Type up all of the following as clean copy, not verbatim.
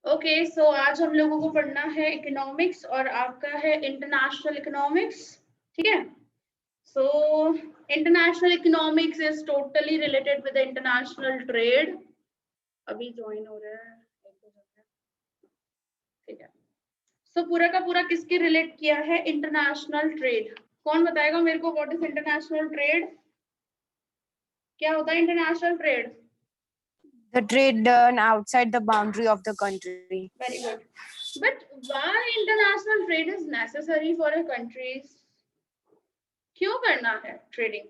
Okay so आज हम लोगों को पढ़ना है इकोनॉमिक्स और आपका है इंटरनेशनल इकोनॉमिक्स। ठीक है, so international economics is totally related with international trade. अभी ज्वाइन हो रहा है, ठीक है। सो पूरा का पूरा किसके रिलेट किया है? International trade. कौन बताएगा मेरे को व्हाट इज इंटरनेशनल ट्रेड? क्या होता है international trade? The trade done outside the boundary of the country. Very good. But why international trade is necessary for a countries? क्यों करना है trading?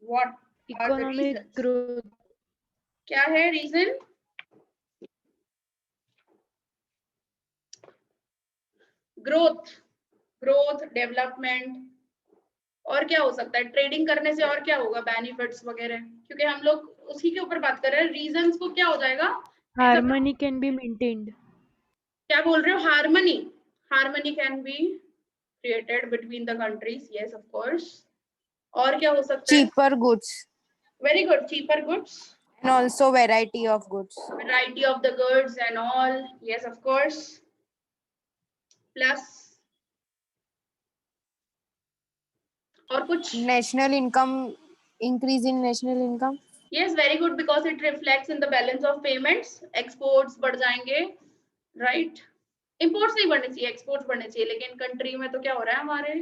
What are the Economic reasons? growth. क्या है reason? Growth, growth, development. और क्या हो सकता है ट्रेडिंग करने से? और क्या होगा बेनिफिट्स वगैरह? क्योंकि हम लोग उसी के ऊपर बात कर रहे हैं। रीजंस को क्या हो जाएगा? Harmony can be maintained. क्या बोल रहे हो? Harmony, harmony can be created between the countries, yes of course. और क्या हो सकता है? Cheaper goods. Very good, cheaper goods And also variety of goods. variety of the goods and all, yes of course, plus और कुछ? National income, increase in national income. yes very good because it reflects in the balance of payments, exports बढ़ जाएंगे, right? imports नहीं बढ़ने चाहिए, exports बढ़ने चाहिए। लेकिन कंट्री में तो क्या हो रहा है, हमारे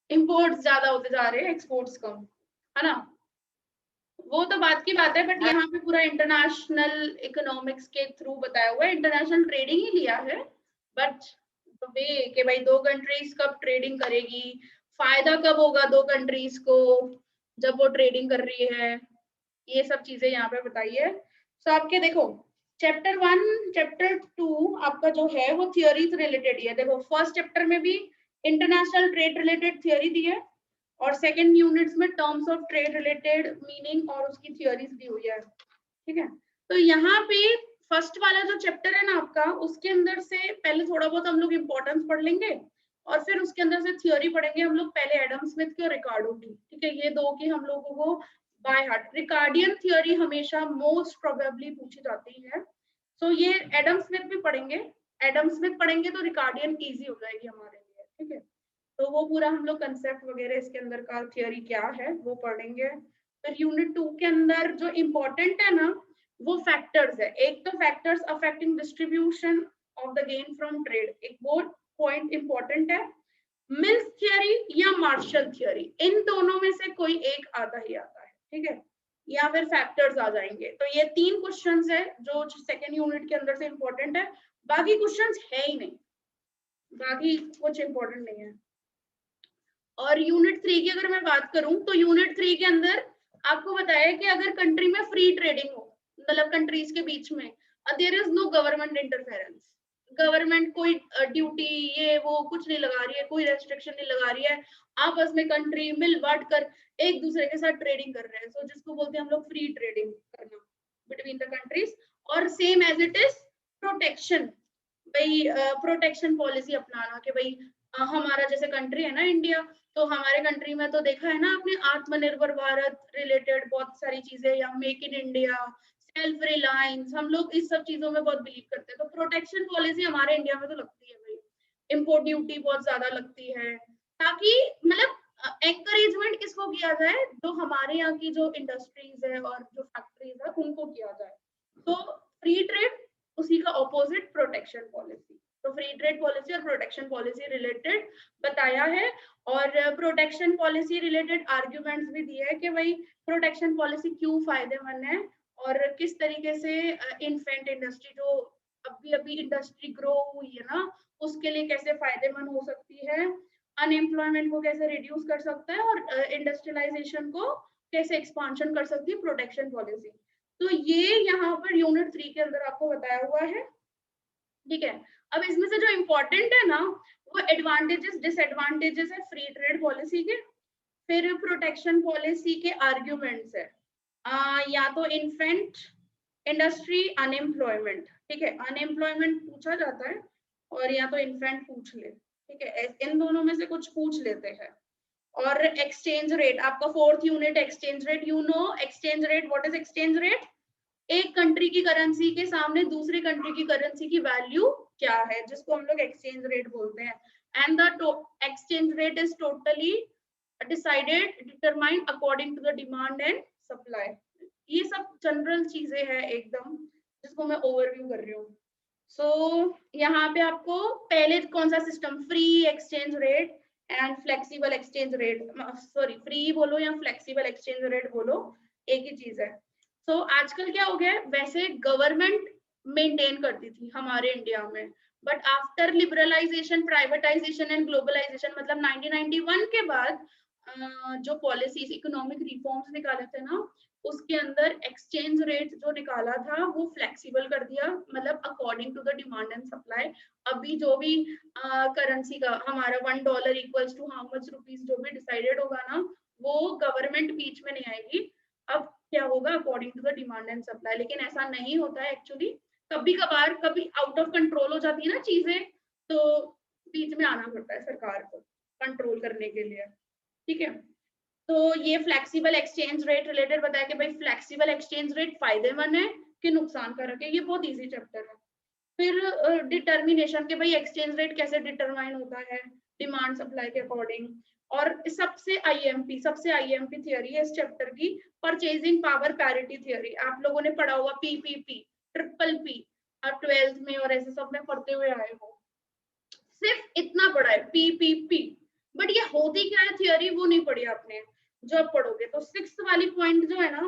imports ज्यादा होते जा रहे हैं, exports कम, है ना? वो तो बात की बात है, बट यहाँ पे पूरा इंटरनेशनल इकोनॉमिक्स के थ्रू बताया हुआ है। इंटरनेशनल ट्रेडिंग ही लिया है, बट वे कि भाई दो कंट्रीज कब ट्रेडिंग करेगी, फायदा कब होगा दो कंट्रीज को जब वो ट्रेडिंग कर रही है, ये सब चीजें यहाँ पे बताई है। तो आपके देखो चैप्टर 1 चैप्टर 2 आपका जो है वो थियोरी से रिलेटेड ही है। देखो फर्स्ट चैप्टर में भी इंटरनेशनल ट्रेड रिलेटेड थियोरी दी है और सेकंड यूनिट्स में terms of trade related meaning और उसकी थ्योरीज दी हुई है। ठीक है, तो यहाँ पे फर्स्ट वाला जो चैप्टर है ना आपका, उसके अंदर से पहले थोड़ा बहुत हम लोग इंपॉर्टेंस पढ़ लेंगे और फिर उसके अंदर से थ्योरी पढ़ेंगे हम लोग, पहले एडम स्मिथ की और रिकार्डो की। ठीक है, ये दो की हम लोगों को बाय हार्ट। रिकार्डियन थ्योरी हमेशा मोस्ट प्रोबेबली पूछी जाती है, तो ये एडम स्मिथ भी पढ़ेंगे। एडम स्मिथ पढ़ेंगे तो रिकार्डियन इजी हो जाएगी हमारे लिए। ठीक है, तो वो पूरा हम लोग कंसेप्ट वगैरह इसके अंदर का थियोरी क्या है वो पढ़ेंगे। फिर यूनिट 2 के अंदर जो इम्पोर्टेंट है ना वो फैक्टर्स है। एक तो factors affecting distribution of the gain from trade, एक वो पॉइंट इंपॉर्टेंट है। मिल्स थियोरी या मार्शल थियोरी, इन दोनों में से कोई एक आता ही आता है। ठीक है, या फिर फैक्टर्स आ जाएंगे। तो ये 3 क्वेश्चंस है जो सेकंड यूनिट के अंदर से इंपॉर्टेंट है, बाकी क्वेश्चंस है ही नहीं, बाकी कुछ इंपॉर्टेंट नहीं है। और यूनिट 3 की अगर मैं बात करूं तो यूनिट 3 के अंदर आपको बताया कि अगर कंट्री में फ्री ट्रेडिंग हो, मतलब कंट्रीज के बीच में, there is no government interference, government कोई ड्यूटी ये वो कुछ नहीं लगा रही है, कोई रेस्ट्रिक्शन नहीं लगा रही है, आपस में कंट्री मिल बांट कर एक दूसरे के साथ ट्रेडिंग कर रहे हैं। सो जिसको बोलते हैं हम लोग फ्री ट्रेडिंग करना बिटवीन द कंट्रीज। और same as it is protection, भाई प्रोटेक्शन पॉलिसी अपनाना कि भाई हमारा जैसे कंट्री है ना इंडिया, तो हमारे कंट्री में तो देखा है ना आपने आत्मनिर्भर भारत रिलेटेड बहुत सारी चीजें, या make in India, self reliance, हम लोग इस सब चीजों में बहुत बिलीव करते हैं। तो प्रोटेक्शन पॉलिसी हमारे इंडिया में तो लगती है भाई, इम्पोर्ट ड्यूटी बहुत ज्यादा लगती है, ताकि मतलब एनकरेजमेंट किसको किया जाए, जो हमारे यहाँ की जो इंडस्ट्रीज है और जो फैक्ट्रीज है उनको किया जाए। तो फ्री ट्रेड उसी का ऑपोजिट प्रोटेक्शन पॉलिसी। तो फ्री ट्रेड पॉलिसी और प्रोटेक्शन पॉलिसी रिलेटेड बताया है, और प्रोटेक्शन पॉलिसी रिलेटेड आर्ग्यूमेंट्स भी दिए है कि भाई प्रोटेक्शन पॉलिसी क्यों फायदेमंद है और किस तरीके से इन्फेंट इंडस्ट्री जो अभी अभी इंडस्ट्री ग्रो हुई है ना उसके लिए कैसे फायदेमंद हो सकती है, अनएम्प्लॉयमेंट को कैसे रिड्यूस कर सकता है और इंडस्ट्रियलाइजेशन को कैसे एक्सपांशन कर सकती है प्रोटेक्शन पॉलिसी। तो ये यहाँ पर यूनिट 3 के अंदर आपको बताया हुआ है। ठीक है, अब इसमें से जो इम्पोर्टेंट है ना वो एडवांटेजेस डिसएडवांटेजेस है फ्री ट्रेड पॉलिसी के, फिर प्रोटेक्शन पॉलिसी के आर्ग्यूमेंट्स है, या तो इन्फेंट इंडस्ट्री, अनएम्प्लॉयमेंट। ठीक है, अनएम्प्लॉयमेंट पूछा जाता है और या तो इन्फेंट पूछ ले। ठीक है, इन दोनों में से कुछ पूछ लेते हैं। और एक्सचेंज रेट आपका fourth unit, exchange rate, you know exchange rate, what is exchange rate? एक कंट्री की करेंसी के सामने दूसरी कंट्री की करेंसी की वैल्यू क्या है, जिसको हम लोग एक्सचेंज रेट बोलते हैं। And the exchange rate is totally decided determined according to the demand and supply. ये सब जनरल चीजें हैं एकदम, जिसको मैं ओवरव्यू कर रही हूँ। यहाँ पे आपको पहले कौन सा system, free exchange rate and flexible exchange rate, sorry free बोलो या फ्लेक्सिबल एक्सचेंज रेट बोलो, एक ही चीज है। आजकल क्या हो गया है, वैसे गवर्नमेंट मेंटेन करती थी हमारे इंडिया में, but after liberalisation, privatisation and globalisation, मतलब 1991 के बाद जो पॉलिसीज, इकोनॉमिक रिफॉर्म्स निकाले थे ना, उसके अंदर एक्सचेंज रेट जो निकाला था वो फ्लेक्सिबल कर दिया, मतलब according to the demand and supply. अभी जो भी करेंसी का हमारा $1 equals to how much rupees जो भी डिसाइडेड होगा ना, वो गवर्नमेंट बीच में नहीं आएगी। अब क्या होगा, according to the demand and supply. लेकिन ऐसा नहीं होता है एक्चुअली, कभी कभार कभी आउट ऑफ कंट्रोल हो जाती है ना चीजें, तो बीच में आना पड़ता है सरकार को कंट्रोल करने के लिए, ठीक है। तो ये फ्लेक्सिबल एक्सचेंज रेट रिलेटेड बताया कि भाई फ्लेक्सिबल एक्सचेंज रेट फायदेमंद है कि नुकसानकारक है, ये बहुत इजी चैप्टर है। फिर डिटर्मिनेशन के भाई एक्सचेंज रेट कैसे डिटरमाइन होता है, डिमांड सप्लाई के अकॉर्डिंग। और सबसे आईएमपी थियरी है इस चैप्टर की, परचेजिंग पावर पैरिटी थियरी। आप लोगों ने पढ़ा होगा पीपीपी, ट्रिपल पी, 12th में और ऐसे सब में पढ़ते हुए आए हो। सिर्फ इतना पढ़ा है पीपीपी, बट ये होती क्या है थियरी वो नहीं पढ़ी आपने। जब पढ़ोगे तो 6th वाली पॉइंट जो है ना,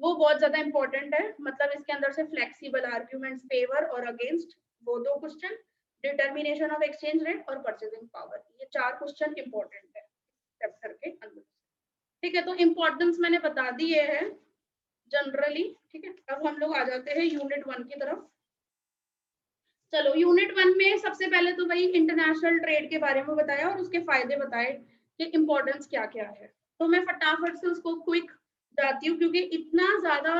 वो बहुत ज्यादा इंपॉर्टेंट है। मतलब इसके अंदर से फ्लेक्सिबल आर्ग्यूमेंट्स, फेवर और अगेंस्ट, वो 2 question, determination of exchange rate और परचेजिंग पावर, ये 4 क्वेश्चन इंपॉर्टेंट है चैप्टर के अंदर, ठीक है। तो इंपॉर्टेंस मैंने बता दिए है जनरली, ठीक है। अब हम लोग आ जाते हैं यूनिट 1 की तरफ। चलो यूनिट 1 में सबसे पहले तो भाई इंटरनेशनल ट्रेड के बारे में बताया और उसके फायदे बताए कि इंपॉर्टेंस क्या क्या है। तो मैं फटाफट से उसको क्विक जाती हूँ, क्योंकि इतना ज्यादा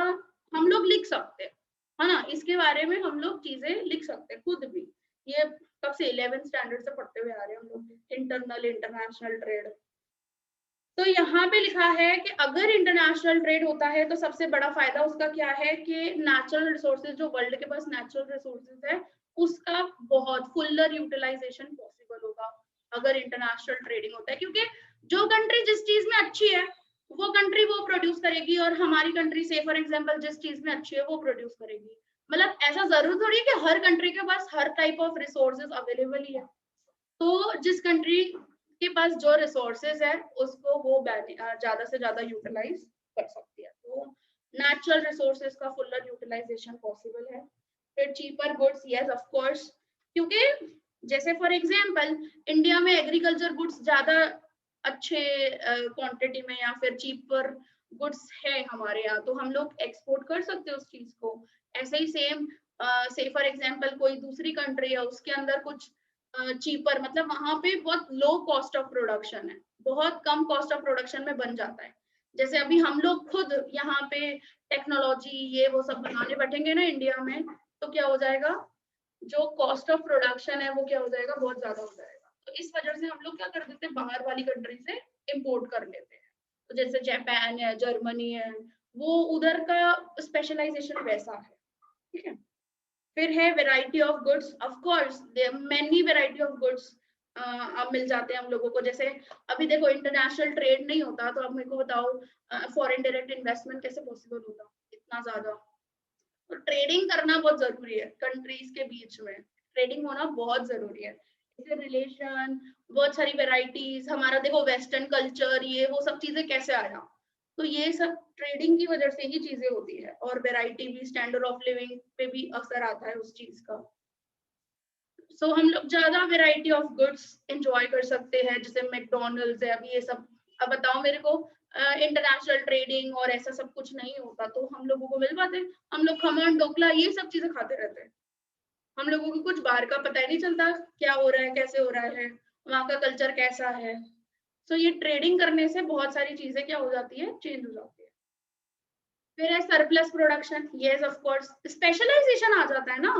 हम लोग लिख सकते हैं, है ना, इसके बारे में हम लोग चीजें लिख सकते हैं खुद भी। ये कब से 11th स्टैंडर्ड से पढ़ते हुए आ रहे हैं हम लोग, इंटरनल इंटरनेशनल ट्रेड। तो यहाँ पे लिखा है कि अगर इंटरनेशनल ट्रेड होता है तो सबसे बड़ा फायदा उसका क्या है कि नेचुरल रिसोर्सेज, जो वर्ल्ड के पास नेचुरल रिसोर्सेज है, उसका बहुत फुलर यूटिलाइजेशन पॉसिबल होगा अगर इंटरनेशनल ट्रेडिंग होता है। क्योंकि जो कंट्री जिस चीज में अच्छी है वो कंट्री वो प्रोड्यूस करेगी, और हमारी कंट्री से फॉर एग्जांपल जिस चीज में अच्छी है वो प्रोड्यूस करेगी। मतलब ऐसा जरूर थोड़ी है कि हर कंट्री के पास हर टाइप ऑफ रिसोर्सेज अवेलेबल ही है। तो जिस कंट्री के पास जो रिसोर्सेज है उसको वो ज्यादा से ज्यादा यूटिलाइज कर सकती है। तो नेचुरल रिसोर्सेज का फुलर यूटिलाइजेशन पॉसिबल है। फिर cheaper goods, yes of course, क्योंकि जैसे फॉर एग्जांपल इंडिया में एग्रीकल्चर गुड्स ज्यादा अच्छे क्वांटिटी में या फिर चीपर गुड्स है हमारे यहाँ, तो हम लोग एक्सपोर्ट कर सकते हैं उस चीज को। ऐसे ही सेम से फॉर एग्जांपल कोई दूसरी कंट्री है, उसके अंदर कुछ चीपर, मतलब वहां पे बहुत लो कॉस्ट ऑफ प्रोडक्शन है, बहुत कम कॉस्ट ऑफ प्रोडक्शन में बन जाता है। जैसे अभी हम लोग खुद यहाँ पे टेक्नोलॉजी ये वो सब बनाने बैठेंगे ना इंडिया में, तो क्या हो जाएगा, जो कॉस्ट ऑफ प्रोडक्शन है वो क्या हो जाएगा, बहुत ज्यादा हो जाएगा। तो इस वजह से हम लोग क्या कर देते हैं, बाहर वाली कंट्री से इम्पोर्ट कर लेते हैं। तो जैसे जापान है, जर्मनी है, वो उधर का स्पेशलाइजेशन वैसा है, ठीक है। फिर है variety of goods, of course there many variety of goods अब मिल जाते हैं हम लोगों को। जैसे अभी देखो इंटरनेशनल ट्रेड नहीं होता तो आप मेरे को बताओ फॉरेन डायरेक्ट इन्वेस्टमेंट कैसे पॉसिबल होता इतना ज्यादा। तो ट्रेडिंग करना बहुत जरूरी है, कंट्रीज के बीच में ट्रेडिंग होना बहुत जरूरी है। इससे रिलेशन, बहुत सारी वेराइटीज, हमारा देखो वेस्टर्न कल्चर, ये वो सब चीजें कैसे आया, तो ये सब ट्रेडिंग की वजह से ही चीजें होती है। और वेराइटी भी, स्टैंडर्ड ऑफ लिविंग पे भी असर आता है उस चीज का। सो हम लोग ज्यादा वेराइटी ऑफ गुड्स एंजॉय कर सकते हैं, जैसे मैकडोनल्ड्स है अभी ये सब। अब बताओ मेरे को, इंटरनेशनल ट्रेडिंग और ऐसा सब कुछ नहीं होता तो हम लोगों को मिल पाते, हम लोग खमन ढोकला ये सब चीजें खाते रहते हैं। हम लोगों को कुछ बाहर का पता ही नहीं चलता क्या हो रहा है, कैसे हो रहा है, वहाँ का कल्चर कैसा है। तो ये ट्रेडिंग करने से बहुत सारी चीजें क्या हो जाती है, चेंज हो जाती है। फिर है surplus production, yes of course, specialisation आ जाता है ना,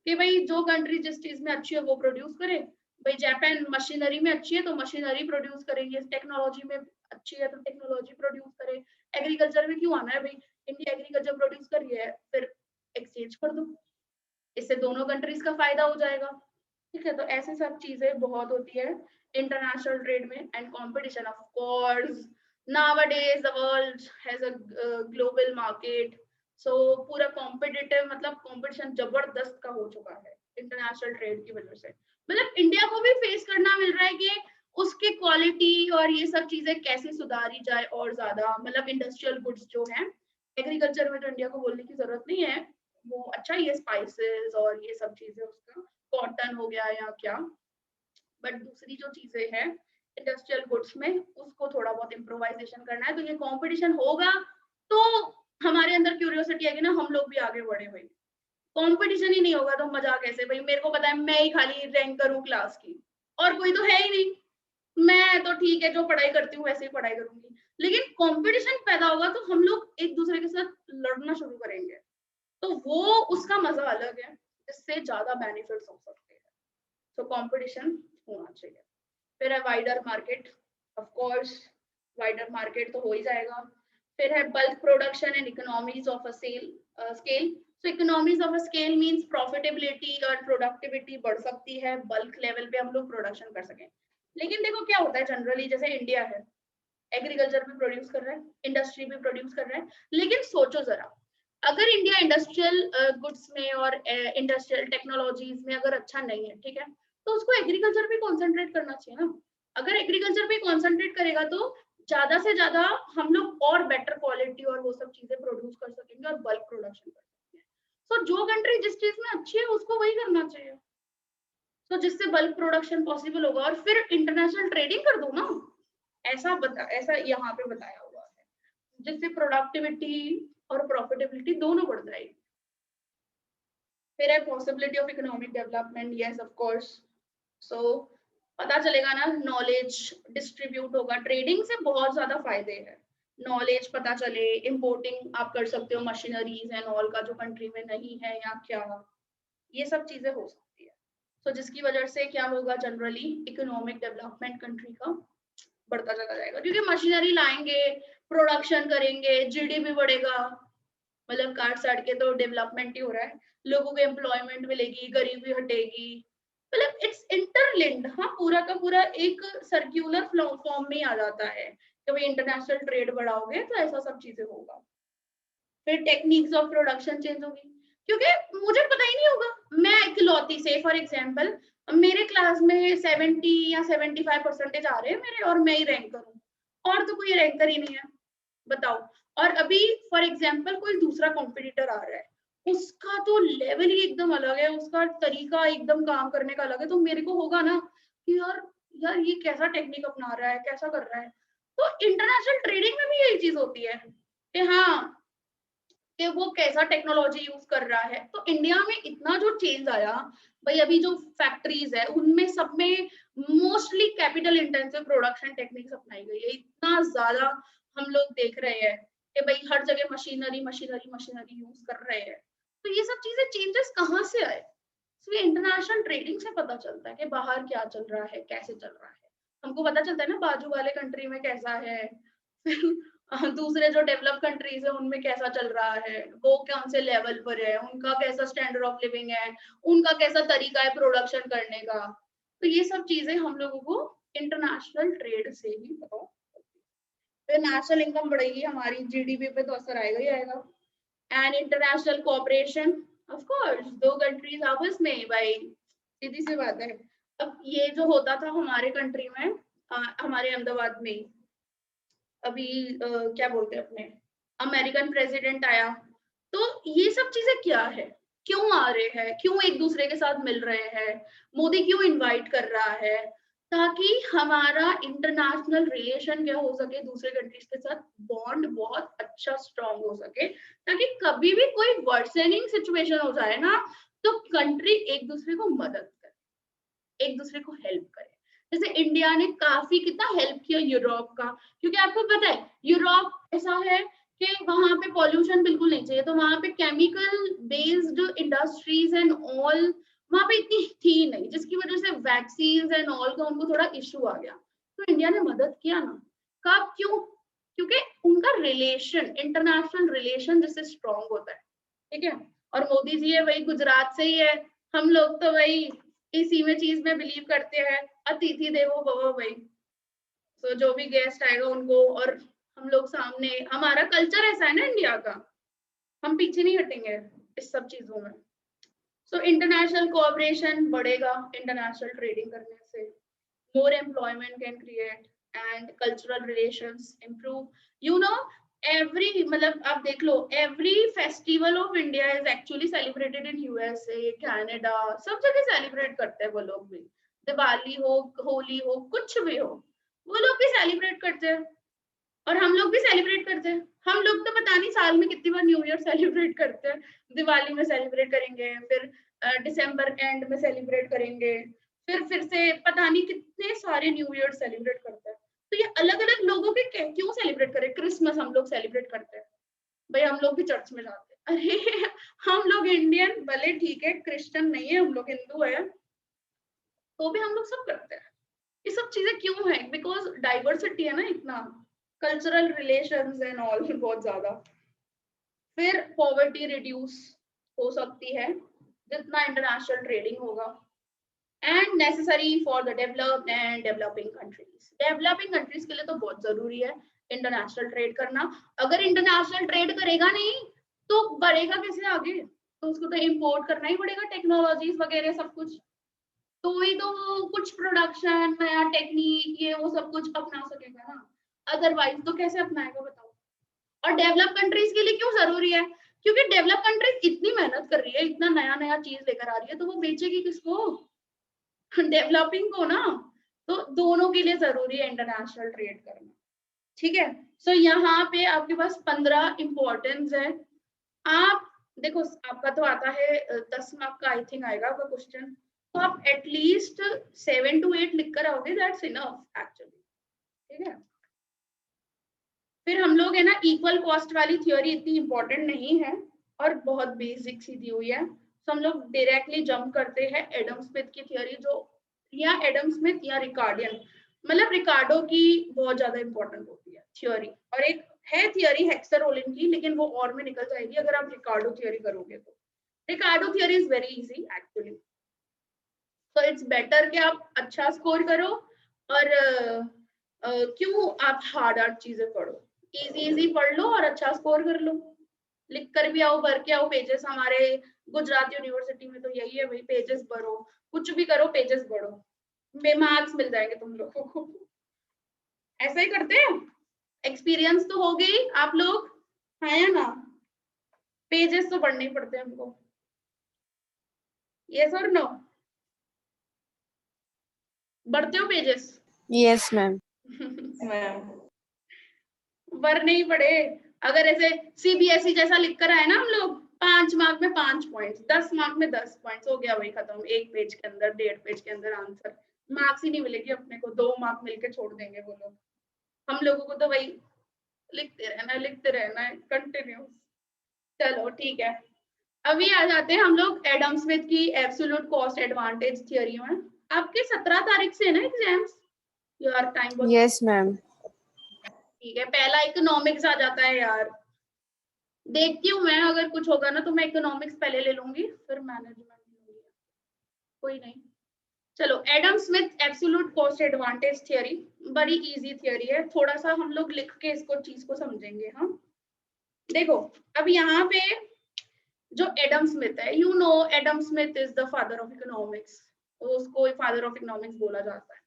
कि भाई जो कंट्री जिस चीज में अच्छी है वो प्रोड्यूस करे। भाई जापान मशीनरी में अच्छी है तो मशीनरी प्रोड्यूस करेंगे, टेक्नोलॉजी में अच्छी है तो टेक्नोलॉजी प्रोड्यूस करे। एग्रीकल्चर में क्यों आना है भाई, इंडिया एग्रीकल्चर प्रोड्यूस कर रही है, फिर एक्सचेंज कर दो, इससे दोनों कंट्रीज का फायदा हो जाएगा। ठीक है, तो ऐसे सब चीजें बहुत होती है इंटरनेशनल ट्रेड में। And competition of course, nowadays the world has a global market, so पूरा कॉम्पिटिटिव, मतलब कंपटीशन जबरदस्त का हो चुका है इंटरनेशनल ट्रेड की वजह से। मतलब इंडिया को भी फेस करना मिल रहा है कि उसकी क्वालिटी और ये सब चीजें कैसे सुधारी जाए और ज्यादा, मतलब इंडस्ट्रियल गुड्स जो है, एग्रीकल्चर में तो इंडिया को बोलने की जरूरत नहीं है, वो अच्छा ही है, स्पाइसेस और ये सब चीजें, उसका कॉटन हो गया या क्या, बट दूसरी जो चीजें हैं इंडस्ट्रियल गुड्स में, उसको थोड़ा बहुत इम्प्रोवाइजेशन करना है। तो ये कंपटीशन होगा तो हमारे अंदर क्यूरियोसिटी आएगी ना, हम लोग भी आगे बढ़े। भाई कंपटीशन ही नहीं होगा तो मजा कैसे? भाई मेरे को पता है मैं ही खाली रैंक करूं क्लास की, और कोई तो है ही नहीं। मैं तो ठीक है जो पढ़ाई करती हूँ वैसे ही पढ़ाई करूंगी, लेकिन कंपटीशन पैदा होगा तो हम लोग एक दूसरे के साथ लड़ना शुरू करेंगे, तो वो उसका मजा अलग है, जिससे ज्यादा बेनिफिट्स हो सकते हैं। तो कंपटीशन होना चाहिए। फिर है wider market, of course wider market तो हो ही जाएगा। फिर है bulk production and economies of a scale. So economies of a scale means profitability और प्रोडक्टिविटी बढ़ सकती है, बल्क लेवल पे हम लोग प्रोडक्शन कर सकें। लेकिन देखो क्या होता है जनरली, जैसे इंडिया है, एग्रीकल्चर भी प्रोड्यूस कर रहा है, इंडस्ट्री भी प्रोड्यूस कर रहा है, लेकिन सोचो जरा, अगर इंडिया इंडस्ट्रियल गुड्स में और इंडस्ट्रियल टेक्नोलॉजीज में अगर अच्छा नहीं है, ठीक है, तो उसको एग्रीकल्चर पे कंसंट्रेट करना चाहिए ना। अगर एग्रीकल्चर पे कंसंट्रेट करेगा तो ज्यादा से ज्यादा हम लोग और बेटर क्वालिटी और वो सब चीजें प्रोड्यूस कर सकेंगे और बल्क प्रोडक्शन कर सकेंगे। तो जो कंट्री जिस चीज में अच्छी है उसको वही करना चाहिए, तो जिससे बल्क प्रोडक्शन पॉसिबल होगा, और फिर इंटरनेशनल ट्रेडिंग कर दो ना, ऐसा यहाँ पे बताया हुआ है, जिससे प्रोडक्टिविटी और प्रॉफिटेबिलिटी दोनों बढ़ जाएगी। फिर है possibility of economic development, yes of course. So पता चलेगा ना, नॉलेज डिस्ट्रीब्यूट होगा, ट्रेडिंग से बहुत ज्यादा फायदे हैं। नॉलेज पता चले, इंपोर्टिंग आप कर सकते हो मशीनरीज एंड ऑल का जो कंट्री में नहीं है या क्या, ये सब चीजें हो सकती है। तो जिसकी वजह से क्या होगा, जनरली इकोनॉमिक डेवलपमेंट कंट्री का बढ़ता चला जाएगा, क्योंकि मशीनरी लाएंगे, प्रोडक्शन करेंगे, जीडीपी बढ़ेगा, मतलब काट साट के तो डेवलपमेंट ही हो रहा है, लोगों को एम्प्लॉयमेंट मिलेगी, गरीबी हटेगी, मतलब इट्स इंटरलिंक्ड। हाँ, पूरा का पूरा एक सर्क्यूलर फॉर्म में आ जाता है कि भाई इंटरनेशनल ट्रेड बढ़ाओगे तो ऐसा सब चीजें होगा। फिर टेक्निक्स ऑफ प्रोडक्शन चेंज होगी, क्योंकि मुझे पता ही नहीं होगा, मैं इकलौती से, फॉर एग्जांपल मेरे क्लास में 70 या 75% आ रहे हैं मेरे, और मैं ही रैंक करूं, और तो कोई रैंकर ही नहीं है, बताओ। और अभी फॉर एग्जांपल कोई दूसरा कॉम्पिटिटर आ रहा है, उसका तो लेवल ही एकदम अलग है, उसका तरीका एकदम काम करने का अलग है, तो मेरे को होगा ना कि यार यार ये कैसा टेक्निक अपना रहा है, कैसा कर रहा है। तो इंटरनेशनल ट्रेडिंग में भी यही चीज होती है कि हाँ, कि वो कैसा टेक्नोलॉजी यूज कर रहा है। तो इंडिया में इतना जो चेंज आया भाई, अभी जो फैक्ट्रीज है उनमें सब में mostly capital intensive production techniques अपनाई गई है, इतना ज्यादा हम लोग देख रहे हैं कि भाई हर जगह मशीनरी मशीनरी मशीनरी यूज कर रहे हैं। तो ये सब चीजें चेंजेस कहाँ से आए? तो ये इंटरनेशनल ट्रेडिंग से पता चलता है कि बाहर क्या चल रहा है, कैसे चल रहा है। हमको पता चलता है ना बाजू वाले कंट्री में कैसा है, फिर दूसरे जो डेवलप कंट्रीज है उनमें कैसा चल रहा है, वो कौन से लेवल पर है, उनका कैसा स्टैंडर्ड ऑफ लिविंग है, उनका कैसा तरीका है प्रोडक्शन करने का। तो ये सब चीजें हम लोगों को इंटरनेशनल ट्रेड से ही पता। फिर नेशनल इनकम बढ़ेगी, हमारी जीडीपी पे तो असर आएगा ही आएगा। And international cooperation, of course दो कंट्रीज आपस में, भाई सीधी सी बात है। अब ये जो होता था हमारे कंट्री में, हमारे अहमदाबाद में अभी क्या बोलते हैं अपने अमेरिकन प्रेसिडेंट आया, तो ये सब चीजें क्या है, क्यों आ रहे हैं, क्यों एक दूसरे के साथ मिल रहे हैं, मोदी क्यों इनवाइट कर रहा है, ताकि हमारा इंटरनेशनल रिलेशन क्या हो सके, दूसरे कंट्रीज के साथ बॉन्ड बहुत अच्छा स्ट्रॉन्ग हो सके, ताकि कभी भी कोई वर्सेनिंग सिचुएशन हो जाए ना, तो कंट्री एक दूसरे को मदद करे, एक दूसरे को हेल्प करे। जैसे इंडिया ने काफी कितना हेल्प किया यूरोप का, क्योंकि आपको पता है यूरोप ऐसा है कि वहां पे पॉल्यूशन बिल्कुल नहीं चाहिए, तो वहां पे chemical based industries and all वहां पे इतनी थी नहीं, जिसकी वजह से वैक्सीन एंड ऑल का उनको थोड़ा इशू आ गया। तो इंडिया ने मदद किया ना, कब, क्यों? क्योंकि उनका रिलेशन, इंटरनेशनल रिलेशन जिससे स्ट्रॉन्ग होता है, ठीक है। और मोदी जी है वही गुजरात से ही है, हम लोग तो वही इसी में चीज में बिलीव करते हैं, अतिथि देवो भव भाई। तो जो भी गेस्ट आएगा उनको, और हम लोग सामने, हमारा कल्चर ऐसा है ना इंडिया का, हम पीछे नहीं हटेंगे इस सब चीजों में। सो इंटरनेशनल कोऑपरेशन बढ़ेगा इंटरनेशनल ट्रेडिंग करने से, more employment can create and cultural relations improve, you know, every मतलब आप देख लो, every festival of India is actually celebrated in USA, Canada, सब जगह सेलिब्रेट करते हैं वो लोग भी, दिवाली हो, होली हो, कुछ भी हो, वो लोग भी सेलिब्रेट करते हैं और हम लोग भी सेलिब्रेट करते हैं। हम लोग तो पता नहीं साल में कितनी बार न्यू ईयर सेलिब्रेट करते हैं, दिवाली में सेलिब्रेट करेंगे, फिर दिसंबर एंड में सेलिब्रेट करेंगे, फिर से पता नहीं कितने सारे न्यू ईयर सेलिब्रेट करते हैं। तो ये अलग अलग लोगों के क्यों सेलिब्रेट करें? क्रिसमस हम लोग सेलिब्रेट करते हैं, भाई हम लोग भी चर्च में जाते हैं। अरे हम लोग इंडियन, भले ठीक है क्रिश्चियन नहीं है, हम लोग हिंदू है, तो भी हम लोग सब करते हैं। ये सब चीजें क्यों है? बिकॉज डाइवर्सिटी है ना इतना, कल्चरल रिलेशंस एंड ऑल बहुत ज्यादा। फिर पॉवर्टी रिड्यूस हो सकती है जितना इंटरनेशनल ट्रेडिंग होगा, and necessary for the developed and developing countries. Developing countries के लिए तो बहुत जरूरी है इंटरनेशनल ट्रेड करना। अगर इंटरनेशनल ट्रेड करेगा नहीं तो बढ़ेगा कैसे आगे? तो उसको तो इम्पोर्ट करना ही पड़ेगा, टेक्नोलॉजीज वगैरह सब कुछ, तो ही तो कुछ प्रोडक्शन, नया टेक्निक, ये वो सब कुछ अपना सकेगा ना, अदरवाइज तो कैसे अपनाएगा बताओ। और डेवलप कंट्रीज के लिए क्यों जरूरी है? क्योंकि डेवलप कंट्रीज इतनी मेहनत कर रही है, इतना नया नया चीज लेकर आ रही है, तो वो बेचेगी किसको? डेवलपिंग को ना। तो दोनों के लिए जरूरी है इंटरनेशनल ट्रेड करना, ठीक है। सो यहाँ पे आपके पास 15 इंपॉर्टेंस है। आप देखो, आपका तो आता है 10 मार्क का आई थिंक आएगा आपका क्वेश्चन, तो आप एटलीस्ट 7 to 8 लिख कर आओगे, दैट्स इनफ एक्चुअली, ठीक है। फिर हम लोग है ना, इक्वल कॉस्ट वाली थ्योरी इतनी इंपॉर्टेंट नहीं है और बहुत बेसिक सी दी हुई है, तो हम लोग डायरेक्टली जंप करते हैं एडम स्मिथ की थ्योरी, जो या एडम स्मिथ या रिकार्डियन, मतलब रिकार्डो की बहुत ज्यादा इंपॉर्टेंट होती है थ्योरी, और एक है थ्योरी हेक्सर रोलिन की, लेकिन वो और में निकल जाएगी अगर आप रिकार्डो थ्योरी करोगे तो। Ricardo theory is very easy actually, तो इट्स बेटर कि आप अच्छा स्कोर करो, और क्यों आप हार्ड चीजें पढ़ो, इजी पढ़ लो और अच्छा स्कोर कर लो, लिख कर भी आओ, भर के आओ पेजेस। हमारे गुजरात यूनिवर्सिटी में तो यही है भाई, पेजेस भरो, कुछ भी करो पेजेस भरो, मार्क्स मिल जाएंगे तुम लोगों को। ऐसा ही करते हैं, एक्सपीरियंस तो हो गई आप लोग, है या ना? पेजेस तो पढ़ने ही पड़ते हैं हमको, यस और नो? बढ़ते हो पेजेस? Yes, ma'am. भरने ही पड़े। अगर ऐसे सीबीएसई जैसा लिख कर आए ना हम लोग, 5 मार्क में 5 पॉइंट्स, 10 मार्क में 10 पॉइंट्स, हो गया वही खत्म, एक पेज के अंदर, 1.5 पेज के अंदर आंसर, मार्क्स ही नहीं मिलेगी अपने को, 2 मार्क मिलके छोड़ देंगे वो लोग। हम लोगों को तो वही लिखते रहना है कंटिन्यूस। चलो ठीक है, अभी आ जाते हैं हम लोग एडम स्मिथ की एब्सोल्यूट कॉस्ट एडवांटेज थ्योरी में। आपके 17 तारीख से है ना एग्जाम्स? यार टाइम बहुत, Yes, ma'am. ठीक है। पहला इकोनॉमिक्स आ जाता है यार, देखती हूँ मैं, अगर कुछ होगा ना तो मैं इकोनॉमिक्स पहले ले लूंगी, फिर मैनेजमेंट लूंगी, कोई नहीं। चलो, Adam Smith absolute cost advantage theory, बड़ी इजी थ्योरी है, थोड़ा सा हम लोग लिख के इसको चीज को समझेंगे। हाँ देखो, अब यहाँ पे जो एडम स्मिथ है, you know Adam Smith is the father of economics, तो उसको फादर ऑफ इकोनॉमिक्स बोला जाता है।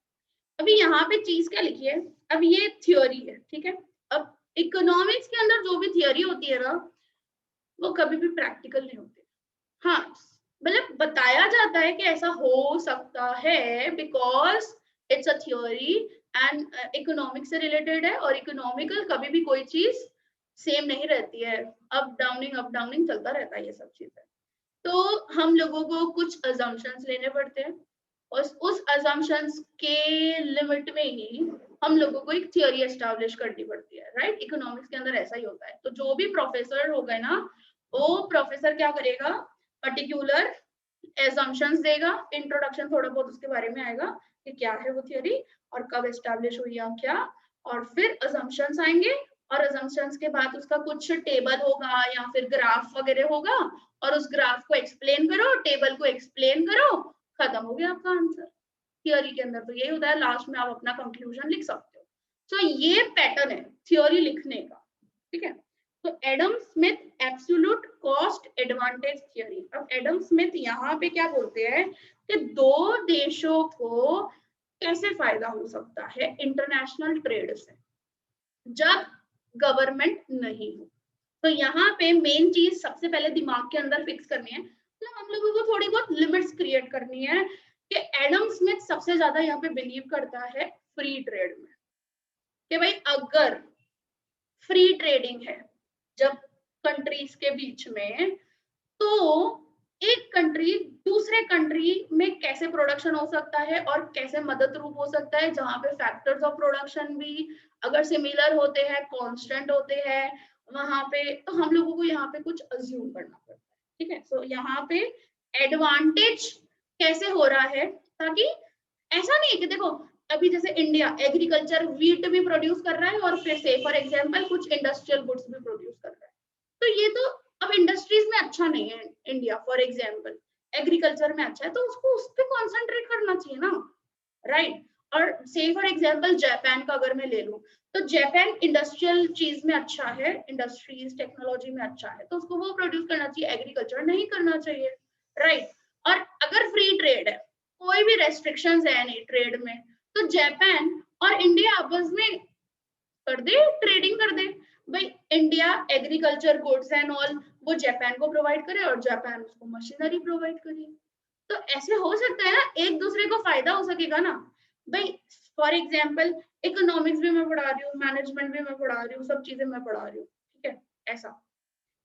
अभी यहाँ पे चीज क्या लिखी है, अब ये थ्योरी है, ठीक है। अब इकोनॉमिक्स के अंदर जो भी थ्योरी होती है ना, वो कभी भी प्रैक्टिकल नहीं होती। हाँ, मतलब बताया जाता है कि ऐसा हो सकता है, because it's a theory and economics से रिलेटेड है, और इकोनॉमिकल कभी भी कोई चीज सेम नहीं रहती है, अप डाउनिंग चलता रहता है ये सब चीजें। तो हम लोगों को कुछ अजम्पशंस लेने पड़ते हैं, और उस अजम्पशंस के लिमिट में ही हम लोगों को एक थियोरी एस्टैब्लिश करनी पड़ती है, राइट। इकोनॉमिक्स के अंदर ऐसा ही होता है। तो जो भी प्रोफेसर होगा ना, वो प्रोफेसर क्या करेगा, पर्टिकुलर एजम्पशंस देगा, इंट्रोडक्शन थोड़ा बहुत उसके बारे में आएगा कि क्या है वो थियोरी और कब एस्टैब्लिश हुई या क्या, और फिर अजम्पशंस आएंगे, और अजम्पशंस के बाद उसका कुछ टेबल होगा या फिर ग्राफ वगैरह होगा, और उस ग्राफ को एक्सप्लेन करो, टेबल को एक्सप्लेन करो, खत्म हो गया आपका आंसर। थियोरी के अंदर तो यही होता है, लास्ट में आप अपना कंक्लूजन लिख सकते हो। तो ये पैटर्न है थ्योरी लिखने का, ठीक है। तो Adam Smith absolute cost advantage theory. अब एडम स्मिथ यहाँ पे क्या बोलते हैं कि दो देशों को कैसे फायदा हो सकता है इंटरनेशनल ट्रेड से जब गवर्नमेंट नहीं हो। तो यहाँ पे मेन चीज सबसे पहले दिमाग के अंदर फिक्स करनी है, मतलब हम लोगों को थोड़ी बहुत लिमिट्स क्रिएट करनी है कि एडम स्मिथ सबसे ज्यादा यहाँ पे बिलीव करता है फ्री ट्रेड में, कि भाई अगर फ्री ट्रेडिंग है जब कंट्रीज के बीच में, तो एक कंट्री दूसरे कंट्री में कैसे प्रोडक्शन हो सकता है और कैसे मदद रूप हो सकता है, जहां पे फैक्टर्स ऑफ प्रोडक्शन भी अगर सिमिलर होते हैं, कांस्टेंट होते हैं वहां पे, तो हम लोगों को यहाँ पे कुछ अज्यूम करना पड़ता है, ठीक है। सो यहाँ पे एडवांटेज कैसे हो रहा है, ताकि ऐसा नहीं है कि देखो अभी जैसे इंडिया एग्रीकल्चर वीट भी प्रोड्यूस कर रहा है और फिर से फॉर एग्जांपल कुछ इंडस्ट्रियल गुड्स भी प्रोड्यूस कर रहा है, तो ये तो अब इंडस्ट्रीज में अच्छा नहीं है इंडिया, फॉर एग्जांपल एग्रीकल्चर में अच्छा है, तो उसको उस पर कॉन्सेंट्रेट करना चाहिए ना, राइट। और से फॉर एग्जांपल जापान का अगर मैं ले लूं, तो जापान इंडस्ट्रियल चीज में अच्छा है, इंडस्ट्रीज टेक्नोलॉजी में अच्छा है, तो उसको वो प्रोड्यूस करना चाहिए, एग्रीकल्चर नहीं करना चाहिए, राइट। और अगर फ्री ट्रेड है, कोई भी रेस्ट्रिक्शंस है नहीं ट्रेड में, तो जापान और इंडिया आपस में कर दे, ट्रेडिंग कर दे, भाई India agriculture goods and all वो जापान को प्रोवाइड करे और जापान उसको मशीनरी प्रोवाइड करे, तो ऐसे हो सकता है ना, एक दूसरे को फायदा हो सकेगा ना भाई। फॉर एग्जांपल इकोनॉमिक्स भी मैं पढ़ा रही हूँ, मैनेजमेंट भी मैं पढ़ा रही हूँ, सब चीजें मैं पढ़ा रही हूँ, ठीक है ऐसा।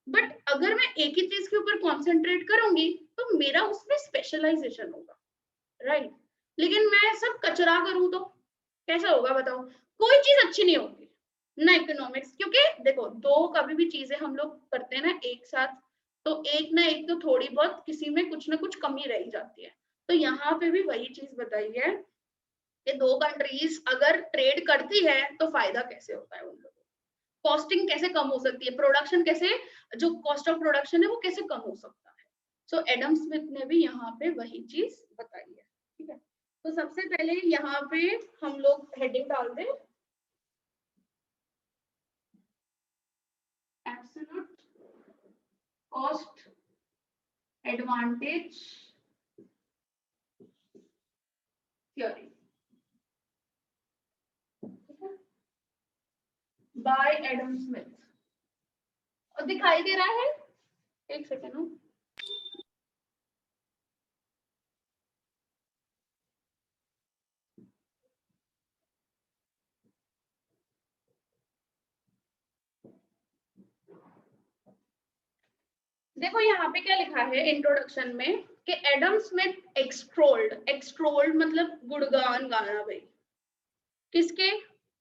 बट अगर मैं एक ही चीज के ऊपर कॉन्सेंट्रेट करूंगी तो मेरा उसमें स्पेशलाइजेशन होगा, राइट। लेकिन मैं सब कचरा करूं तो कैसा होगा बताओ, कोई चीज अच्छी नहीं होगी ना इकोनॉमिक्स, क्योंकि देखो दो कभी भी चीजें हम लोग करते हैं ना एक साथ, तो एक ना एक तो थोड़ी बहुत किसी में कुछ ना कुछ कमी रह जाती है। तो यहाँ पे भी वही चीज बताई है कि दो कंट्रीज अगर ट्रेड करती है तो फायदा कैसे होता है उन लोगों को, कॉस्टिंग कैसे कम हो सकती है, प्रोडक्शन कैसे, जो कॉस्ट ऑफ प्रोडक्शन है वो कैसे कम हो सकता है। सो एडम स्मिथ ने भी यहाँ पे वही चीज बताई है, ठीक है। तो सबसे पहले यहाँ पे हम लोग हेडिंग डाल दें absolute cost advantage theory by Adam Smith. और दिखाई दे रहा है, एक सेकेंड, देखो यहाँ पे क्या लिखा है इंट्रोडक्शन में कि एडम स्मिथ एक्सट्रोल्ड मतलब गुणगान गाना भाई, किसके,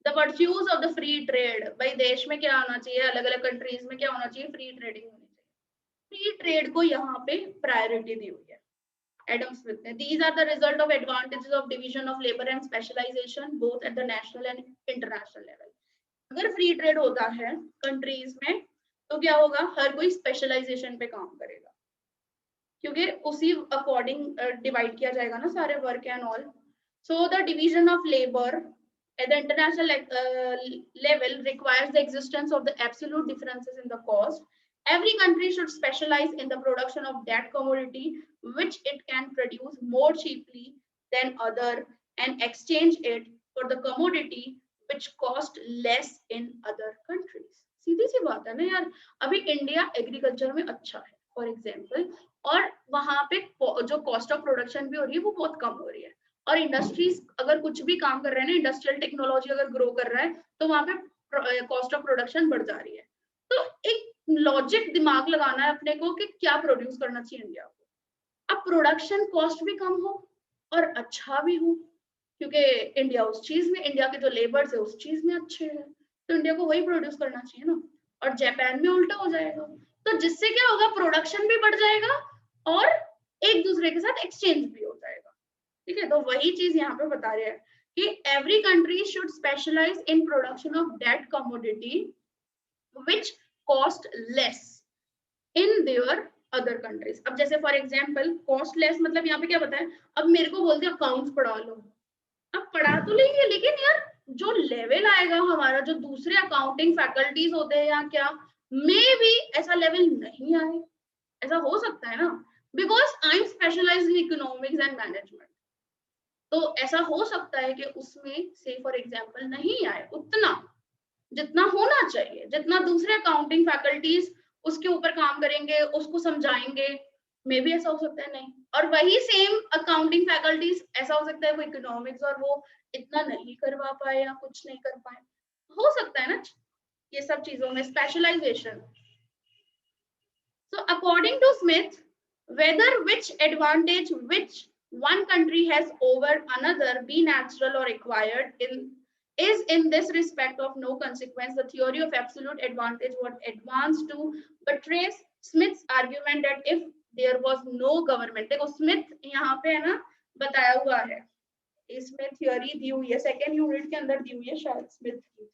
the virtues of the free trade, भाई देश में क्या होना चाहिए, अलग अलग कंट्रीज में क्या होना चाहिए, फ्री ट्रेडिंग होनी चाहिए, फ्री ट्रेड को यहाँ पे प्रायोरिटी दी हुई है एडम स्मिथ ने। These are the result of advantages of division of labor and specialization both at the national and international level। अगर फ्री ट्रेड होता है कंट्रीज में तो क्या होगा, हर कोई स्पेशलाइजेशन पे काम करेगा, क्योंकि उसी अकॉर्डिंग डिवाइड किया जाएगा ना सारे work and all. So the division of labour at the international level requires the existence of the absolute differences in the cost. Every country should specialize in the production of that commodity which it can produce more cheaply than other and exchange it for the commodity which cost less in other countries। सीधी सी बात है ना यार, अभी India agriculture में अच्छा है for example, और वहां पे जो कॉस्ट ऑफ प्रोडक्शन भी हो रही है वो बहुत कम हो रही है, और इंडस्ट्रीज अगर कुछ भी काम कर रहे हैं ना, इंडस्ट्रियल टेक्नोलॉजी अगर ग्रो कर रहा है तो वहां पे कॉस्ट ऑफ प्रोडक्शन बढ़ जा रही है। तो एक लॉजिक दिमाग लगाना है अपने को कि क्या प्रोड्यूस करना चाहिए इंडिया को, अब प्रोडक्शन कॉस्ट भी कम हो और अच्छा भी हो, क्योंकि इंडिया उस चीज में, इंडिया के जो लेबर्स है उस चीज में अच्छे हैं, तो इंडिया को वही प्रोड्यूस करना चाहिए ना। और जापान में उल्टा हो जाएगा, तो जिससे क्या होगा, प्रोडक्शन भी बढ़ जाएगा और एक दूसरे के साथ एक्सचेंज भी हो जाएगा, ठीक है। तो वही चीज यहाँ पे बता रहे हैं कि every country should specialise in production of that commodity which cost less in their other countries. अब जैसे फॉर एग्जांपल कॉस्टलेस मतलब यहाँ पे क्या बताया, अब मेरे को बोलते अकाउंट्स पढ़ा लो, अब पढ़ा तो लेंगे लेकिन यार जो लेवल आएगा हमारा, जो दूसरे अकाउंटिंग फैकल्टीज होते हैं या क्या, मे भी ऐसा लेवल नहीं आए, ऐसा हो सकता है ना, because I am specialised in economics and management. तो ऐसा हो सकता है कि उसमें से फॉर एग्जांपल नहीं आए उतना जितना होना चाहिए, जितना दूसरे अकाउंटिंग फैकल्टीज उसके ऊपर काम करेंगे, उसको समझाएंगे, मे भी ऐसा हो सकता है नहीं। और वही सेम अकाउंटिंग फैकल्टीज ऐसा हो सकता है वो इकोनॉमिक्स और वो इतना नहीं करवा पाए या कुछ नहीं कर पाए, हो सकता है ना ये सब चीजों में specialisation. So according to Smith, whether which advantage which one country has over another, be natural or acquired, is in this respect of no consequence. The theory of absolute advantage was advanced to buttress Smith's argument that if there was no government, देखो Smith यहाँ पे है ना बताया हुआ है, इसमें theory दी हुई है, सेकेंड यूनिट के अंदर दी हुई है शायद स्मिथ की,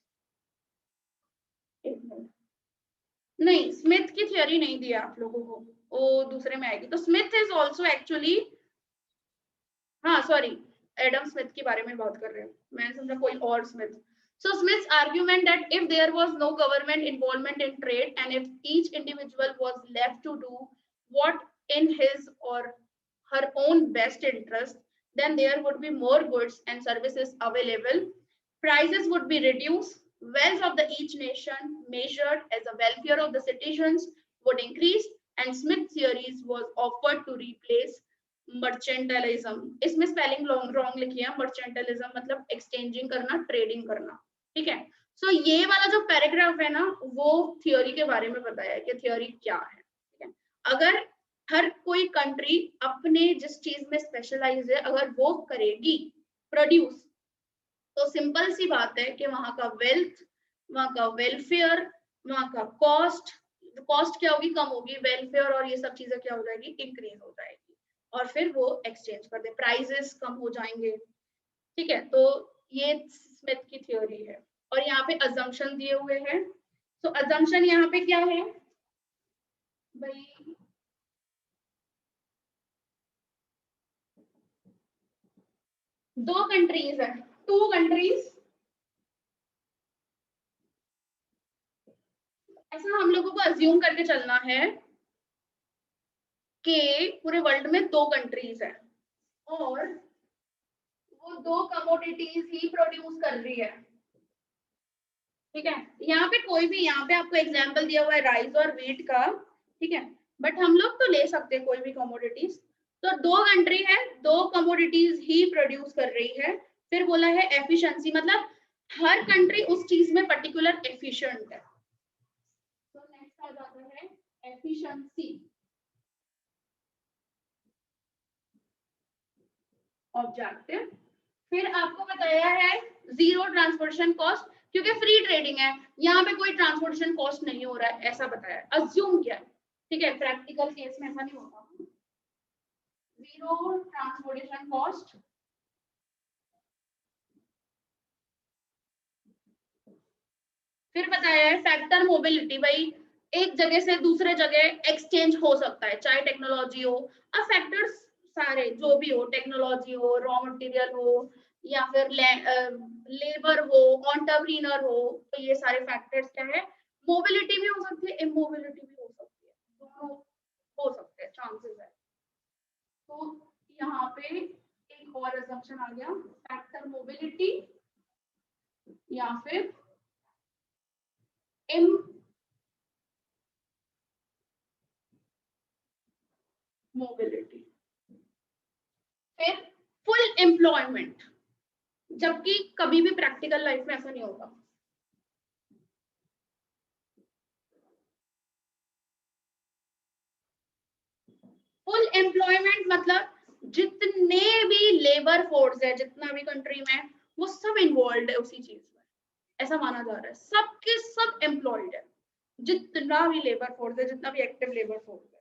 नहीं स्मिथ की थियोरी नहीं दी आप लोगों को, वो दूसरे में आएगी। तो स्मिथ इज ऑल्सो एक्चुअली, हाँ सॉरी एडम स्मिथ के बारे में बात कर रहे हैं, मैंने समझा कोई और Smith. So Smith's argument that if there was no government involvement in trade and if each individual was left to do what in his or her own best interest, then there would be more goods and services available, prices would be reduced, wealth of the each nation measured as the welfare of the citizens would increase, and Smith theories was offered to replace मर्चेंटलिज्म। इसमें spelling wrong लिखी है, मर्चेंटलिज्म मतलब exchanging करना, trading करना, ठीक है। सो ये वाला जो पैराग्राफ है ना वो थ्योरी के बारे में बताया है कि थ्योरी क्या है, ठीक है। अगर हर कोई कंट्री अपने जिस चीज में स्पेशलाइज है अगर वो करेगी प्रोड्यूस, तो सिंपल सी बात है कि वहां का वेल्थ, वहां का वेलफेयर, वहां का कॉस्ट क्या होगी, कम होगी, वेलफेयर और ये सब चीजें क्या हो जाएगी, इंक्रीज हो जाएगी, और फिर वो एक्सचेंज कर दे, प्राइजेस कम हो जाएंगे, ठीक है। तो ये स्मिथ की थ्योरी है। और यहाँ पे अजम्पशन दिए हुए हैं। तो अजम्पशन यहाँ पे क्या है भाई, दो कंट्रीज है, टू कंट्रीज, ऐसा हम लोगों को अज्यूम करके चलना है कि पूरे वर्ल्ड में दो कंट्रीज है और वो दो कमोडिटीज ही प्रोड्यूस कर रही है, ठीक है। यहाँ पे कोई भी, यहाँ पे आपको एग्जांपल दिया हुआ है राइस और व्हीट का, ठीक है, बट हम लोग तो ले सकते हैं कोई भी कमोडिटीज। तो दो कंट्री है, दो कमोडिटीज ही प्रोड्यूस कर रही है। फिर बोला है एफिशिएंसी, मतलब हर कंट्री उस चीज में पर्टिकुलर एफिशिएंट है। तो नेक्स्ट आ जाता है एफिशिएंसी, ऑब्जेक्टिव। फिर आपको बताया है जीरो ट्रांसपोर्टेशन कॉस्ट, क्योंकि फ्री ट्रेडिंग है, यहाँ पे कोई ट्रांसपोर्टेशन कॉस्ट नहीं हो रहा है, ऐसा बताया, अज्यूम किया, ठीक है। प्रैक्टिकल केस में ऐसा नहीं होता, जीरो ट्रांसपोर्टेशन कॉस्ट। फिर बताया है फैक्टर मोबिलिटी, भाई एक जगह से दूसरे जगह एक्सचेंज हो सकता है, चाहे टेक्नोलॉजी हो, अब फैक्टर्स सारे जो भी हो, टेक्नोलॉजी हो, रॉ मटेरियल हो, या फिर लेबर हो, एंटरप्रेन्योर हो, तो ये सारे फैक्टर्स क्या है, मोबिलिटी भी हो सकती है, इमोबिलिटी भी हो सकती है, दोनों हो सकते हैं, चांसेस है। तो यहाँ पे एक और असम्पशन आ गया, फैक्टर मोबिलिटी या फिर मोबिलिटी। फिर फुल एम्प्लॉयमेंट, जबकि कभी भी प्रैक्टिकल लाइफ में ऐसा नहीं होगा। फुल एम्प्लॉयमेंट मतलब जितने भी लेबर फोर्स है जितना भी कंट्री में, वो सब इन्वॉल्व है उसी चीज में, ऐसा माना जा रहा है, सबके सब एम्प्लॉयड है, जितना भी लेबर फोर्स है, जितना भी एक्टिव लेबर फोर्स है,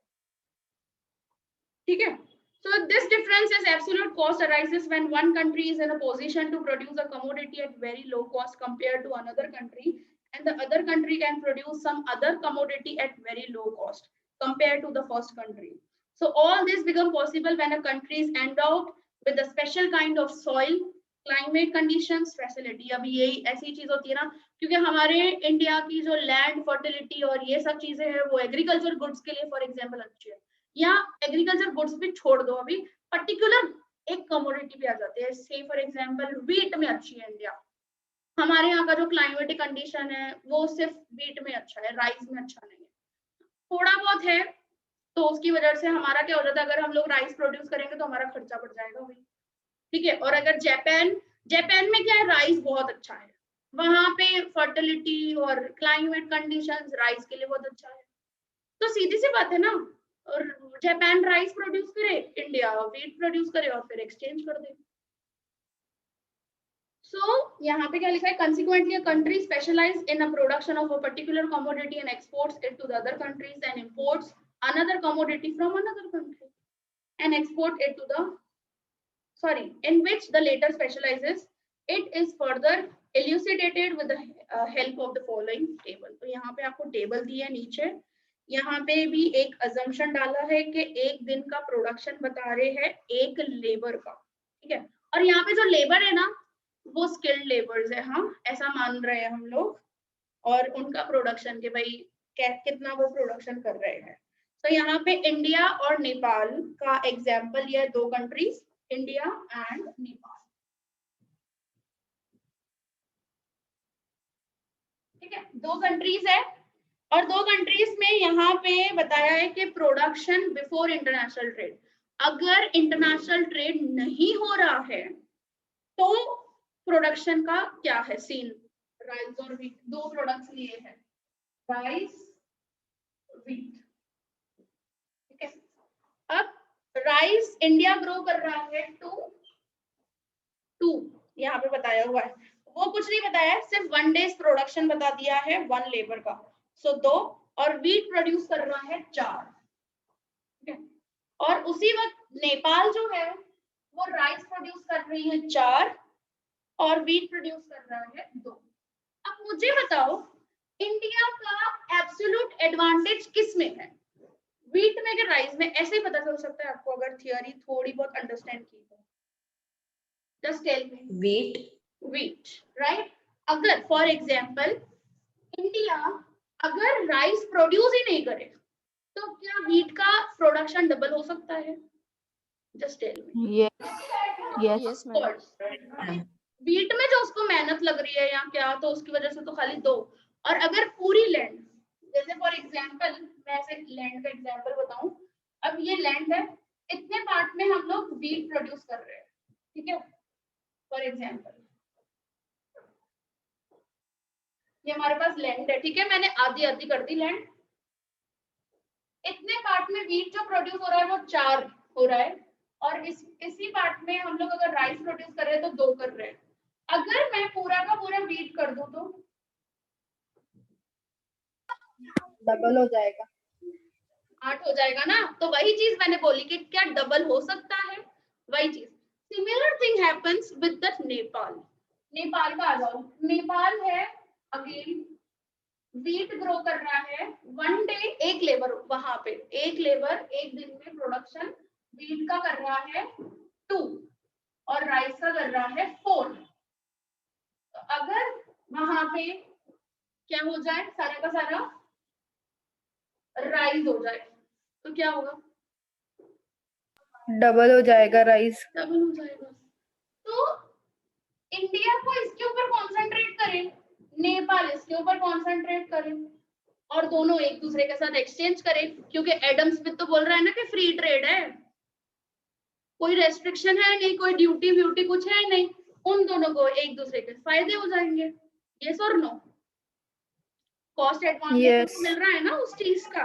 ठीक है। So this difference is absolute cost arises when one country is in a position to produce a commodity at very low cost compared to another country, and the other country can produce some other commodity at very low cost. compared to the first country. So all this become possible when a country is endowed with a special kind of soil, climate conditions, facility. अभी यही ऐसी चीज होती है ना, क्योंकि हमारे India की जो लैंड फर्टिलिटी और ये सब चीजें हैं वो एग्रीकल्चर गुड्स के लिए फॉर एग्जांपल अच्छी है, या एग्रीकल्चर गुड्स भी छोड़ दो, अभी पर्टिकुलर एक कमोडिटी पे आ जाते हैं, से फॉर एग्जांपल व्हीट में अच्छी है इंडिया। हमारे यहाँ का जो क्लाइमेटिक कंडीशन है वो सिर्फ व्हीट में अच्छा है, राइस में अच्छा नहीं है, थोड़ा बहुत है, तो उसकी वजह से हमारा क्या हो जाता है, अगर हम लोग राइस प्रोड्यूस करेंगे तो हमारा खर्चा बढ़ जाएगा भाई, ठीक है। और अगर जापान में क्या है, राइस बहुत अच्छा है, वहां पे फर्टिलिटी और क्लाइमेट कंडीशंस राइस के लिए बहुत अच्छा है, तो सीधी सी बात है ना, और जापान राइस प्रोड्यूस करे, इंडिया व्हीट प्रोड्यूस करे और फिर एक्सचेंज कर दे। So यहाँ पे क्या लिखा है, consequently a country specialized in a production of a particular commodity and exports it to the other countries and imports another commodity from another country and export it to the in which the later specializes, it is further elucidated with the help of the following table। तो यहाँ पे आपको table दी है नीचे, यहाँ पे भी एक assumption डाला है कि एक दिन का प्रोडक्शन बता रहे हैं एक लेबर का, ठीक है, और यहाँ पे जो लेबर है ना वो स्किल्ड लेबर्स है, हम ऐसा मान रहे हैं हम लोग, और उनका प्रोडक्शन के भाई कितना वो प्रोडक्शन कर रहे हैं। तो यहाँ पे इंडिया और नेपाल का एग्जाम्पल ये दो कंट्रीज, इंडिया एंड नेपाल, ठीक है, दो कंट्रीज है, और दो कंट्रीज में यहाँ पे बताया है कि प्रोडक्शन बिफोर इंटरनेशनल ट्रेड, अगर इंटरनेशनल ट्रेड नहीं हो रहा है तो प्रोडक्शन का क्या है सीन, राइस और व्हीट, दो प्रोडक्ट्स लिए हैं, राइस व्हीट, ठीक है। अब राइस इंडिया ग्रो कर रहा है टू यहाँ पे बताया हुआ है, वो कुछ नहीं बताया है, सिर्फ 1 डेज प्रोडक्शन बता दिया है 1 लेबर का, सो 2, और व्हीट प्रोड्यूस कर रहा है 4, ठीक है। और उसी वक्त नेपाल जो है वो राइस प्रोड्यूस कर रही है 4 और व्हीट प्रोड्यूस कर रहा है 2। अब मुझे बताओ इंडिया का एब्सोल्यूट एडवांटेज किस में है, व्हीट में कि राइस में? ऐसे ही पता चल सकता है आपको अगर थियरी थोड़ी बहुत अंडरस्टैंड की तो। Just tell me. Wheat, right. अगर फॉर एग्जांपल इंडिया अगर राइस प्रोड्यूस ही नहीं करे तो क्या व्हीट का प्रोडक्शन डबल हो सकता है? Just tell me. Yes, ma'am. Wheat में जो उसको मेहनत लग रही है या क्या, तो उसकी वजह से तो खाली 2, और अगर पूरी लैंड, जैसे फॉर एग्जांपल मैं ऐसे लैंड का एग्जांपल बताऊं, अब ये लैंड है, इतने पार्ट में हम लोग व्हीट प्रोड्यूस कर रहे हैं, ठीक है, फॉर एग्जांपल ये हमारे पास लैंड है, ठीक है, मैंने आधी आधी कर दी लैंड, इतने पार्ट में व्हीट जो प्रोड्यूस हो रहा है वो 4 हो रहा है, और इसी पार्ट में हम लोग अगर राइस प्रोड्यूस कर रहे हैं तो 2 कर रहे हैं। अगर मैं पूरा का पूरा व्हीट कर दूं तो डबल हो जाएगा, 8 हो जाएगा ना, तो वही चीज मैंने बोली कि क्या डबल हो सकता है, वही चीज। Similar thing happens with the Nepal. Nepal का आ जाओ, नेपाल है अगेन व्हीट ग्रो कर रहा है 1 डे, एक लेबर वहां पे, एक लेबर एक दिन में प्रोडक्शन व्हीट का कर रहा है 2 और राइस का कर रहा है 4। तो अगर वहां पे क्या हो जाए, सारा का सारा राइस हो जाए तो क्या होगा? डबल हो जाएगा राइस। डबल हो जाएगा। तो इंडिया को इसके ऊपर कॉन्सेंट्रेट करें, नेपाल इसके ऊपर कॉन्सेंट्रेट करें, और दोनों एक दूसरे के साथ एक्सचेंज करें, क्योंकि एडम स्मिथ तो बोल रहा है ना कि फ्री ट्रेड है, कोई रेस्ट्रिक्शन है नहीं, कोई ड्यूटी व्यूटी कुछ है नहीं, उन दोनों को एक दूसरे के फायदे हो जाएंगे। यस और नो? कॉस्ट एडवांटेज मिल रहा है ना उस चीज का।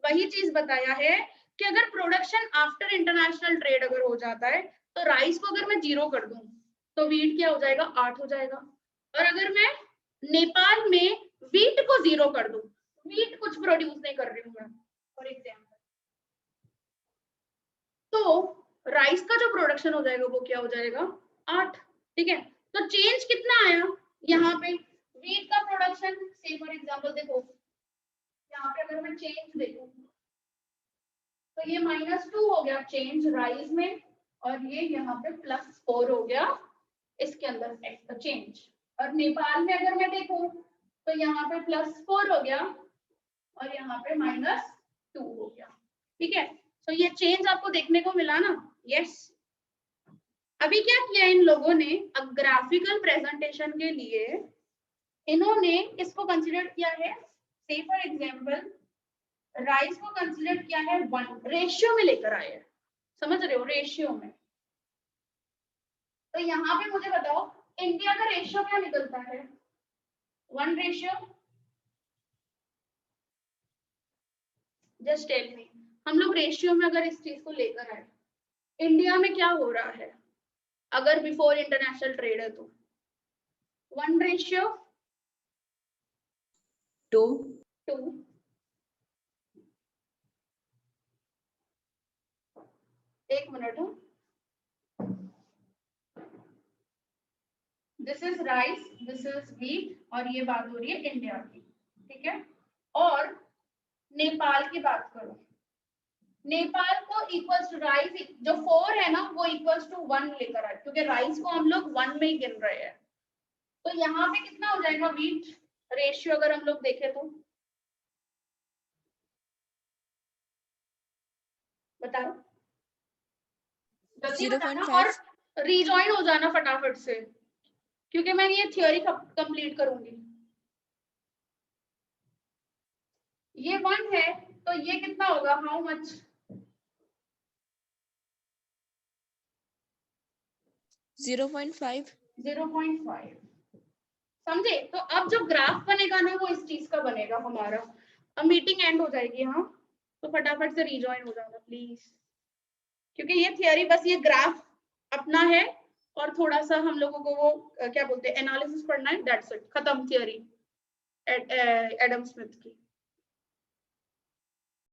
वही चीज बताया है कि अगर प्रोडक्शन आफ्टर इंटरनेशनल ट्रेड अगर हो जाता है तो राइस को अगर मैं 0 कर दूं तो व्हीट क्या हो जाएगा? 8 हो जाएगा। और अगर मैं नेपाल में व्हीट को 0 कर दूं, व्हीट कुछ प्रोड्यूस नहीं कर रही हूं मैं फॉर एग्जांपल, तो राइस का जो प्रोडक्शन हो जाएगा वो क्या हो जाएगा? 8, ठीक है। तो चेंज कितना आया यहाँ पे? व्हीट का प्रोडक्शन से फॉर एग्जांपल देखो यहाँ पे अगर मैं चेंज देखूं तो ये -2 हो गया चेंज राइज में, और ये यहाँ पे +4 हो गया इसके अंदर चेंज। और नेपाल में अगर मैं देखूं तो यहाँ पे +4 हो गया और यहाँ पे -2 हो गया। ठीक है, तो ये चेंज आपको देखने को मिला ना? यस। अभी क्या किया इन लोगों ने, अब ग्राफिकल प्रेजेंटेशन के लिए इन्होंने इसको कंसीडर किया है, से फॉर एग्जांपल राइस को कंसीडर किया है 1 रेशियो में लेकर आए हैं, समझ रहे हो, रेशियो में। तो यहाँ पे मुझे बताओ इंडिया का रेशियो क्या निकलता है? 1 रेशियो, जस्ट टेल मी। हम लोग रेशियो में अगर इस चीज को लेकर आए, इंडिया में क्या हो रहा है अगर बिफोर इंटरनेशनल ट्रेड है तो? 1 रेशियो 2 एक मिनट हो, this is rice, this is wheat, और ये बात हो रही है इंडिया की। ठीक है, और नेपाल की बात करो, नेपाल को इक्वल्स टू राइस जो 4 है ना वो इक्वल्स टू 1 लेकर आए, क्योंकि राइस को हम लोग 1 में ही गिन रहे हैं। तो यहाँ पे कितना हो जाएगा व्हीट रेशियो अगर हम लोग देखें तो? बताओ, जल्दी बताना, और रिजॉइन हो जाना फटाफट से, क्योंकि मैं ये थ्योरी कंप्लीट करूंगी। ये 1 है तो ये कितना होगा, हाउ मच? 0.5 समझे? तो अब जो ग्राफ बनेगा ना वो इस चीज का बनेगा हमारा। अब मीटिंग एंड हो जाएगी, हाँ, तो फटाफट से रिजॉइन हो जाना प्लीज, क्योंकि ये थियरी बस ये ग्राफ अपना है और थोड़ा सा हम लोगों को वो क्या बोलते हैं एनालिसिस पढ़ना है, दैट्स इट, खत्म थियरी एडम स्मिथ की।